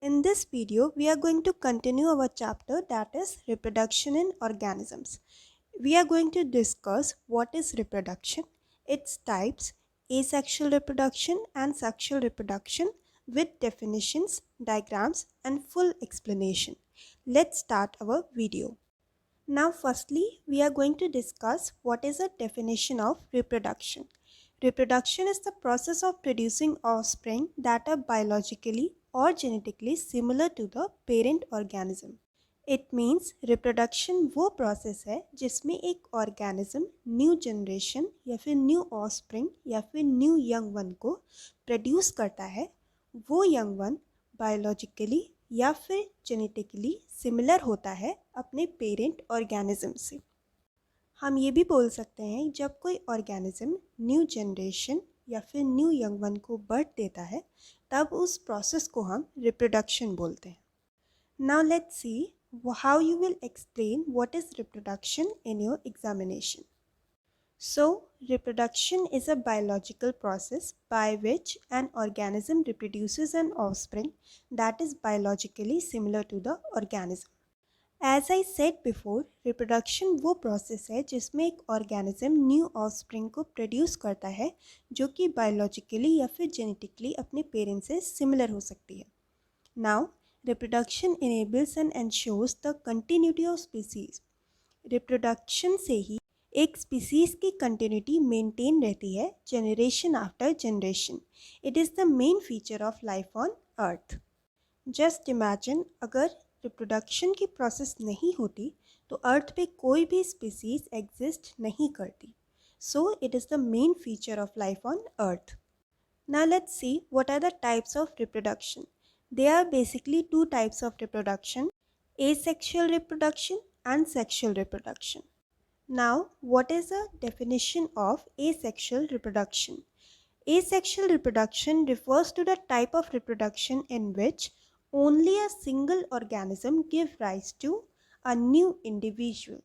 In this video, we are going to continue our chapter that is reproduction in organisms. We are going to discuss what is reproduction, its types, asexual reproduction and sexual reproduction with definitions, diagrams and full explanation. Let's start our video. Now firstly, we are going to discuss what is a definition of reproduction. Reproduction is the process of producing offspring that are biologically or genetically similar to the parent organism. It means reproडक्शन वो process है जिसमें एक organism new generation या फिर new offspring या फिर new young one को produce करता है। वो यंग वन बायोलॉजिकली या फिर जेनेटिकली सिमिलर होता है अपने पेरेंट ऑर्गेनिज्म से। हम ये भी बोल सकते हैं जब कोई ऑर्गेनिज्म न्यू जनरेशन या फिर न्यू यंग वन को बर्थ देता है तब उस प्रोसेस को हम रिप्रोडक्शन बोलते हैं। Now let's C how you will explain what is reproduction in your examination. So, reproduction is a biological process by which an organism reproduces an offspring that is biologically similar to the organism. As I said before, reproduction वो process है जिसमें एक organism new offspring को produce करता है जो कि biologically या फिर जेनेटिकली अपने पेरेंट्स से सिमिलर हो सकती है। Now reproduction enables and ensures the continuity of species. Reproduction से ही एक स्पीसीज की कंटिन्यूटी मेंटेन रहती है generation after generation. It is the main feature of life on earth. Just imagine अगर रिप्रोडक्शन की प्रोसेस नहीं होती तो अर्थ पे कोई भी स्पीसीज एग्जिस्ट नहीं करती। So it is the main feature of life on earth. Now let's see what are the types of reproduction. There are basically two types of reproduction, asexual reproduction and sexual reproduction. Now, what is the definition of asexual reproduction? Asexual reproduction refers to the type of reproduction in which only a single organism gives rise to a new individual.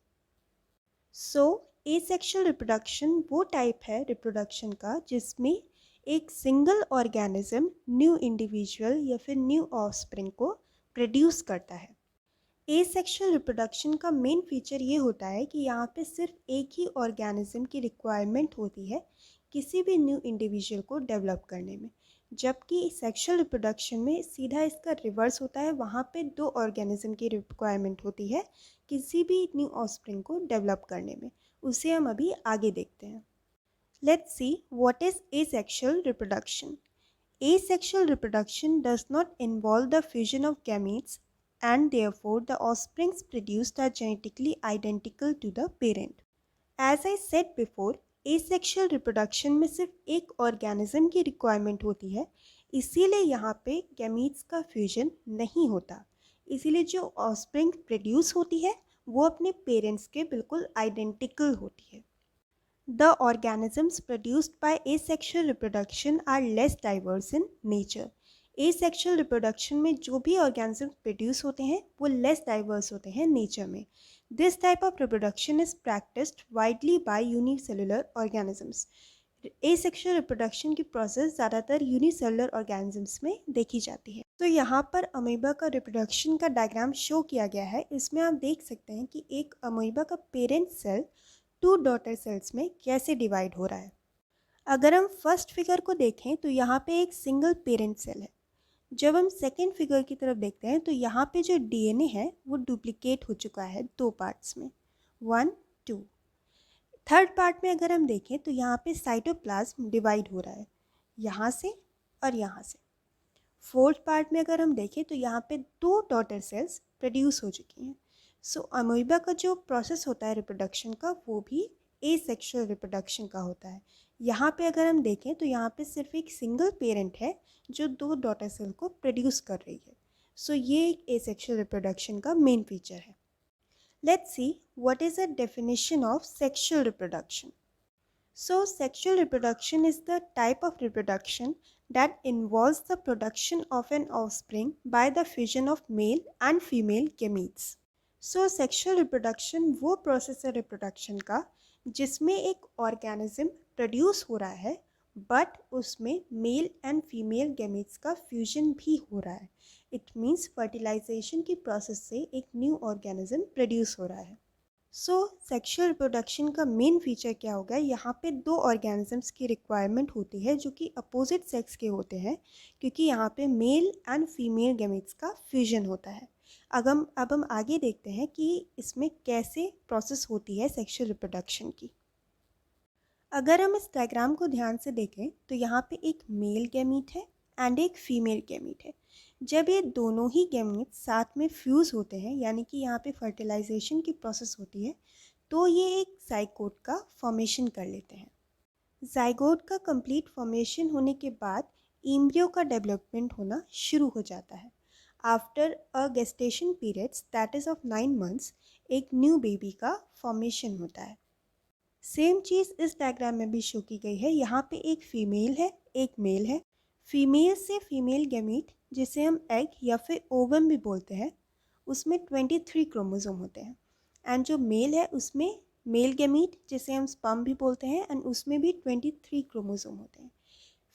So, asexual reproduction वो type है reproduction का जिसमें एक single organism new individual या फिर new offspring को produce करता है। एसेक्सुअल रिप्रोडक्शन का मेन फीचर ये होता है कि यहाँ पे सिर्फ एक ही ऑर्गेनिज्म की रिक्वायरमेंट होती है किसी भी न्यू इंडिविजुअल को डेवलप करने में, जबकि सेक्सुअल रिप्रोडक्शन में सीधा इसका रिवर्स होता है। वहाँ पे दो ऑर्गेनिज्म की रिक्वायरमेंट होती है किसी भी न्यू ऑफस्प्रिंग को डेवलप करने में। उसे हम अभी आगे देखते हैं। Let's see what is asexual reproduction. Asexual reproduction does not involve the fusion of gametes and therefore the offsprings produced are genetically identical to the parent. As I said before, asexual reproduction में सिर्फ एक organism की requirement होती है, इसीलिए यहाँ पे gametes का फ्यूजन नहीं होता। इसीलिए जो ऑफस्प्रिंग प्रोड्यूस होती है वो अपने पेरेंट्स के बिल्कुल आइडेंटिकल होती है। The organisms produced by asexual reproduction are less diverse in nature. Asexual reproduction में जो भी organisms produce होते हैं वो less diverse होते हैं nature में. This type of reproduction is practiced widely by unicellular organisms. Asexual reproduction की प्रोसेस ज़्यादातर यूनिसेलुलर ऑर्गेनिजम्स में देखी जाती है। तो यहाँ पर अमीबा का रिप्रोडक्शन का डायग्राम शो किया गया है। इसमें आप देख सकते हैं कि एक अमीबा का parent cell to daughter cells में कैसे डिवाइड हो रहा है। अगर हम फर्स्ट फिगर को देखें तो यहाँ पे एक सिंगल पेरेंट सेल है। जब हम सेकेंड फिगर की तरफ देखते हैं तो यहाँ पे जो डीएनए है वो डुप्लीकेट हो चुका है दो पार्ट्स में, 1, 2। थर्ड पार्ट में अगर हम देखें तो यहाँ पे साइटोप्लाज्म डिवाइड हो रहा है यहाँ से और यहाँ से। फोर्थ पार्ट में अगर हम देखें तो यहाँ पे दो डॉटर सेल्स प्रोड्यूस हो चुकी हैं। सो अमीबा का जो प्रोसेस होता है रिप्रोडक्शन का वो भी एसेक्सुअल रिप्रोडक्शन का होता है। यहाँ पे अगर हम देखें तो यहाँ पे सिर्फ एक सिंगल पेरेंट है जो दो डॉटर सेल को प्रोड्यूस कर रही है। सो ये एक एसेक्सुअल रिप्रोडक्शन का मेन फीचर है। Let's see what is a definition of sexual reproduction. So, sexual reproduction is the type of reproduction that involves the production of an offspring by the fusion of male and female gametes. So, sexual reproduction वो process है reproduction का जिसमें एक organism produce हो रहा है but उसमें male and female gametes का फ्यूजन भी हो रहा है। इट मीन्स फर्टिलाइजेशन की प्रोसेस से एक न्यू ऑर्गेनिज्म प्रोड्यूस हो रहा है। सो सेक्शुअल रिप्रोडक्शन का मेन फीचर क्या होगा, यहाँ पे दो ऑर्गेनिजम्स की रिक्वायरमेंट होती है जो कि अपोजिट सेक्स के होते हैं, क्योंकि यहाँ पे मेल एंड फीमेल गैमेट्स का फ्यूजन होता है। अब हम आगे देखते हैं कि इसमें कैसे प्रोसेस होती है सेक्शुअल रिप्रोडक्शन की। अगर हम इस डायग्राम को ध्यान से देखें तो यहाँ पे एक मेल गैमीट है एंड एक फीमेल गैमीट है। जब ये दोनों ही गैमीट साथ में फ्यूज़ होते हैं, यानी कि यहाँ पे फर्टिलाइजेशन की प्रोसेस होती है, तो ये एक जाइगोट का फॉर्मेशन कर लेते हैं। जाइगोट का कंप्लीट फॉर्मेशन होने के बाद एम्ब्रियो का डेवलपमेंट होना शुरू हो जाता है। After a gestation periods that is of 9 months एक न्यू बेबी का फॉर्मेशन होता है। सेम चीज़ इस डायग्राम में भी शो की गई है। यहाँ पे एक फीमेल है, एक मेल है। फीमेल से फीमेल गैमीट, जिसे हम एग या फिर ओवम भी बोलते हैं, उसमें 23 क्रोमोसोम होते हैं। एंड जो मेल है उसमें मेल गैमीट, जिसे हम स्पर्म भी बोलते हैं, एंड उसमें भी 23 क्रोमोसोम होते हैं।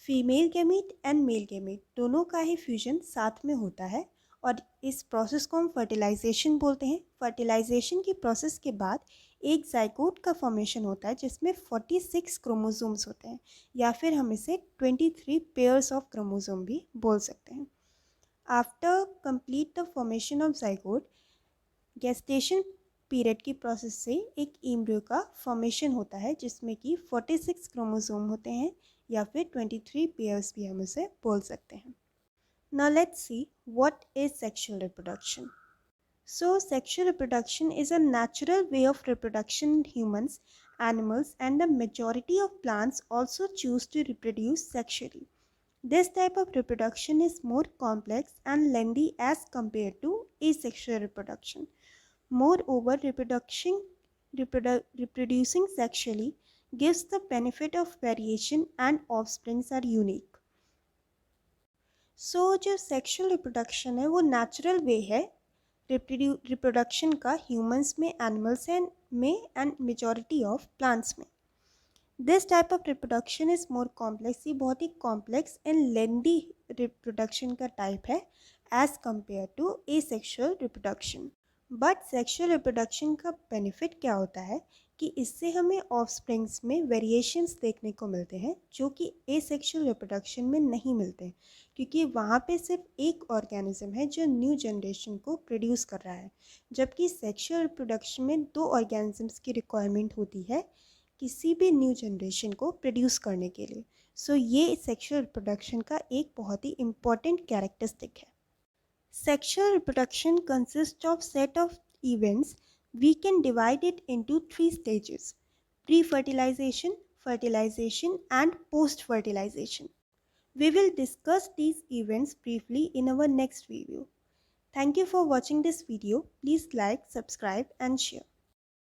Female gamete and male gamete दोनों का ही फ्यूजन साथ में होता है और इस प्रोसेस को हम फर्टिलाइजेशन बोलते हैं। फर्टिलाइजेशन की प्रोसेस के बाद एक जाइगोट का फॉर्मेशन होता है जिसमें 46 क्रोमोसोम्स होते हैं, या फिर हम इसे 23 पेयर्स ऑफ क्रोमोसोम भी बोल सकते हैं। After complete the formation of zygote, gestation period की प्रोसेस से एक एम्ब्रियो का फॉर्मेशन होता है जिसमें कि 46 क्रोमोसोम होते हैं, या फिर 23 पेयर्स भी हम इसे बोल सकते हैं। Now let's see what is sexual reproduction. So sexual reproduction is a natural way of reproduction in humans, animals, and the majority of plants also choose to reproduce sexually. This type of reproduction is more complex and lengthy as compared to asexual reproduction. Moreover, reproducing sexually gives the benefit of variation and offsprings are unique. सो जो sexual reproduction है वो natural way है reproduction का humans में, animals में and majority of plants में। This type of reproduction is more complex, ये बहुत ही कॉम्प्लेक्स एंड लेंदी रिप्रोडक्शन का टाइप है as compared to asexual reproduction. But sexual reproduction का बेनिफिट क्या होता है कि इससे हमें ऑफस्प्रिंग्स में वेरिएशंस देखने को मिलते हैं जो कि एसेक्सुअल रिप्रोडक्शन में नहीं मिलते, क्योंकि वहाँ पे सिर्फ एक ऑर्गेनिज्म है जो न्यू जनरेशन को प्रोड्यूस कर रहा है, जबकि सेक्शुअल रिप्रोडक्शन में दो ऑर्गेनिजम्स की रिक्वायरमेंट होती है किसी भी न्यू जनरेशन को प्रोड्यूस करने के लिए। सो ये सेक्शुअल रिप्रोडक्शन का एक बहुत ही इम्पॉर्टेंट कैरेक्टरिस्टिक है। Sexual reproduction consists of set of events. We can divide it into 3 stages: pre-fertilization, fertilization, and post-fertilization. We will discuss these events briefly in our next video. Thank you for watching this video. Please like, subscribe, and share.